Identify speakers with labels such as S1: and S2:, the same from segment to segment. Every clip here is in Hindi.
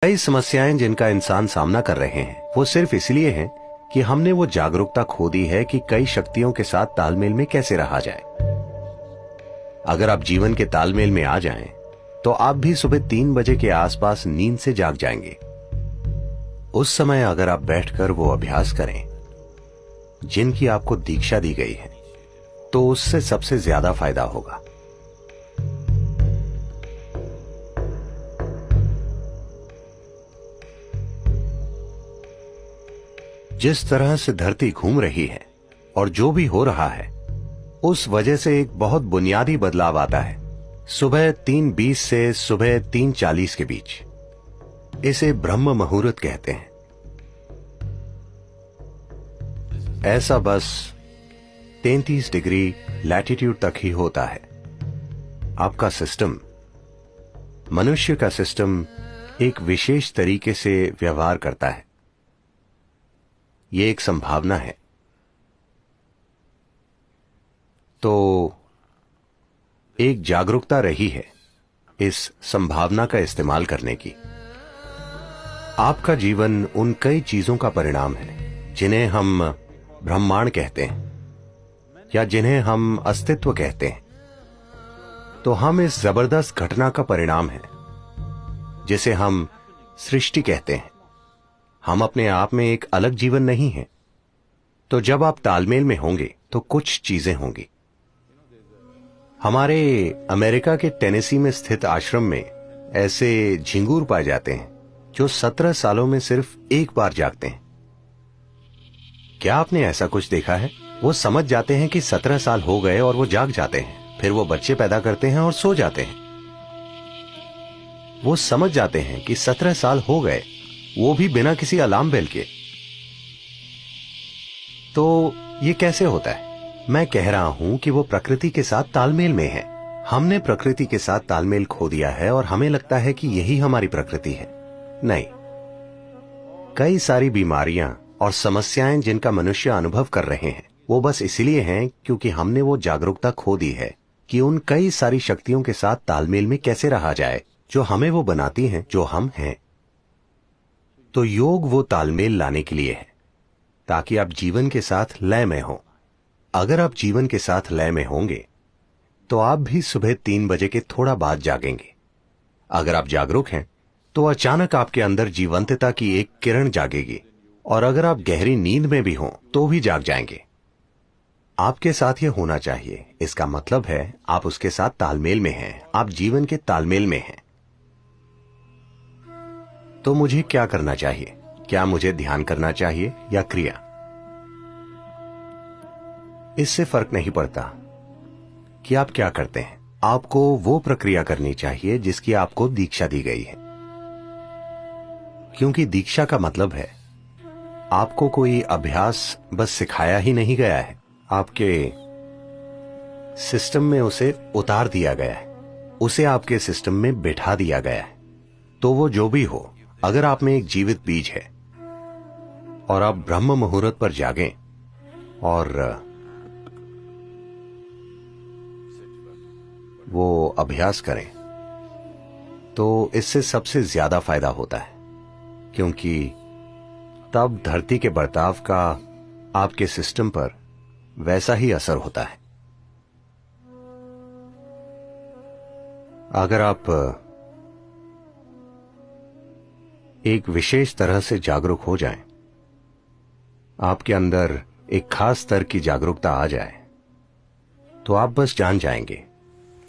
S1: कई समस्याएं जिनका इंसान सामना कर रहे हैं वो सिर्फ इसलिए हैं कि हमने वो जागरूकता खो दी है कि कई शक्तियों के साथ तालमेल में कैसे रहा जाए। अगर आप जीवन के तालमेल में आ जाएं, तो आप भी सुबह 3 बजे के आसपास नींद से जाग जाएंगे। उस समय अगर आप बैठकर वो अभ्यास करें जिनकी आपको दीक्षा दी गई है, तो उससे सबसे ज्यादा फायदा होगा। जिस तरह से धरती घूम रही है और जो भी हो रहा है, उस वजह से एक बहुत बुनियादी बदलाव आता है सुबह 3:20 से सुबह 3:40 के बीच। इसे ब्रह्म मुहूर्त कहते हैं। ऐसा बस 33 डिग्री लैटिट्यूड तक ही होता है। आपका सिस्टम, मनुष्य का सिस्टम एक विशेष तरीके से व्यवहार करता है। ये एक संभावना है। तो एक जागरूकता रही है इस संभावना का इस्तेमाल करने की। आपका जीवन उन कई चीजों का परिणाम है जिन्हें हम ब्रह्मांड कहते हैं या जिन्हें हम अस्तित्व कहते हैं। तो हम इस जबरदस्त घटना का परिणाम है जिसे हम सृष्टि कहते हैं। हम अपने आप में एक अलग जीवन नहीं है। तो जब आप तालमेल में होंगे तो कुछ चीजें होंगी। हमारे अमेरिका के टेनेसी में स्थित आश्रम में ऐसे झिंगूर पाए जाते हैं जो 17 सालों में सिर्फ एक बार जागते हैं। क्या आपने ऐसा कुछ देखा है? वो समझ जाते हैं कि 17 साल हो गए और वो जाग जाते हैं। फिर वो बच्चे पैदा करते हैं और सो जाते हैं। वो समझ जाते हैं कि 17 साल हो गए, वो भी बिना किसी अलार्म बेल के। तो ये कैसे होता है? मैं कह रहा हूं कि वो प्रकृति के साथ तालमेल में है। हमने प्रकृति के साथ तालमेल खो दिया है और हमें लगता है कि यही हमारी प्रकृति है। नहीं, कई सारी बीमारियां और समस्याएं जिनका मनुष्य अनुभव कर रहे हैं, वो बस इसलिए हैं क्योंकि हमने वो जागरूकता खो दी है कि उन कई सारी शक्तियों के साथ तालमेल में कैसे रहा जाए जो हमें वो बनाती हैं जो हम हैं। तो योग वो तालमेल लाने के लिए है ताकि आप जीवन के साथ लय में हो। अगर आप जीवन के साथ लय में होंगे तो आप भी सुबह 3 बजे के थोड़ा बाद जागेंगे। अगर आप जागरूक हैं तो अचानक आपके अंदर जीवंतता की एक किरण जागेगी, और अगर आप गहरी नींद में भी हों तो भी जाग जाएंगे। आपके साथ ये होना चाहिए। इसका मतलब है आप उसके साथ तालमेल में हैं, आप जीवन के तालमेल में हैं। तो मुझे क्या करना चाहिए? क्या मुझे ध्यान करना चाहिए या क्रिया? इससे फर्क नहीं पड़ता कि आप क्या करते हैं। आपको वो प्रक्रिया करनी चाहिए जिसकी आपको दीक्षा दी गई है, क्योंकि दीक्षा का मतलब है आपको कोई अभ्यास बस सिखाया ही नहीं गया है, आपके सिस्टम में उसे उतार दिया गया है, उसे आपके सिस्टम में बिठा दिया गया है। तो वो जो भी हो, अगर आप में एक जीवित बीज है और आप ब्रह्म मुहूर्त पर जागें और वो अभ्यास करें, तो इससे सबसे ज्यादा फायदा होता है, क्योंकि तब धरती के बर्ताव का आपके सिस्टम पर वैसा ही असर होता है। अगर आप एक विशेष तरह से जागरूक हो जाएं, आपके अंदर एक खास स्तर की जागरूकता आ जाए, तो आप बस जान जाएंगे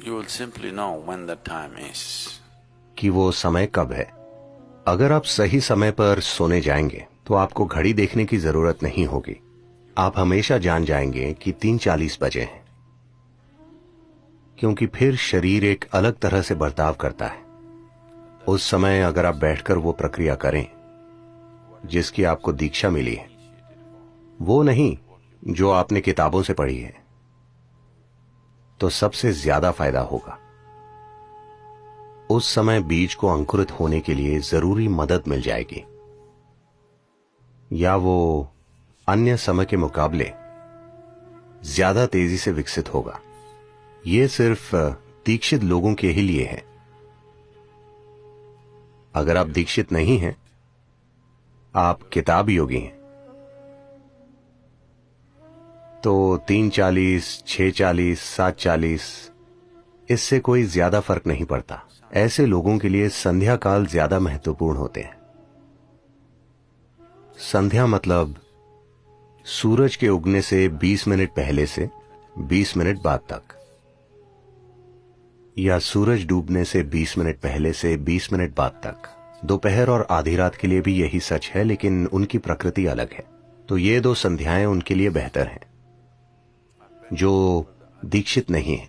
S2: You will simply know when that time is.
S1: कि वो समय कब है। अगर आप सही समय पर सोने जाएंगे तो आपको घड़ी देखने की जरूरत नहीं होगी। आप हमेशा जान जाएंगे कि 3:40 बजे हैं, क्योंकि फिर शरीर एक अलग तरह से बर्ताव करता है। उस समय अगर आप बैठकर वो प्रक्रिया करें जिसकी आपको दीक्षा मिली है, वो नहीं जो आपने किताबों से पढ़ी है, तो सबसे ज्यादा फायदा होगा। उस समय बीज को अंकुरित होने के लिए जरूरी मदद मिल जाएगी, या वो अन्य समय के मुकाबले ज्यादा तेजी से विकसित होगा। ये सिर्फ दीक्षित लोगों के ही लिए है। अगर आप दीक्षित नहीं हैं, आप किताब योगी हैं, तो 3:40, 6:40, 7:40 इससे कोई ज्यादा फर्क नहीं पड़ता। ऐसे लोगों के लिए संध्या काल ज्यादा महत्वपूर्ण होते हैं। संध्या मतलब सूरज के उगने से 20 मिनट पहले से 20 मिनट बाद तक, या सूरज डूबने से 20 मिनट पहले से 20 मिनट बाद तक। दोपहर और आधी रात के लिए भी यही सच है, लेकिन उनकी प्रकृति अलग है। तो ये 2 संध्याएं उनके लिए बेहतर हैं जो दीक्षित नहीं है।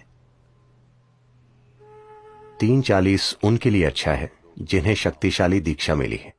S1: 3:40 उनके लिए अच्छा है जिन्हें शक्तिशाली दीक्षा मिली है।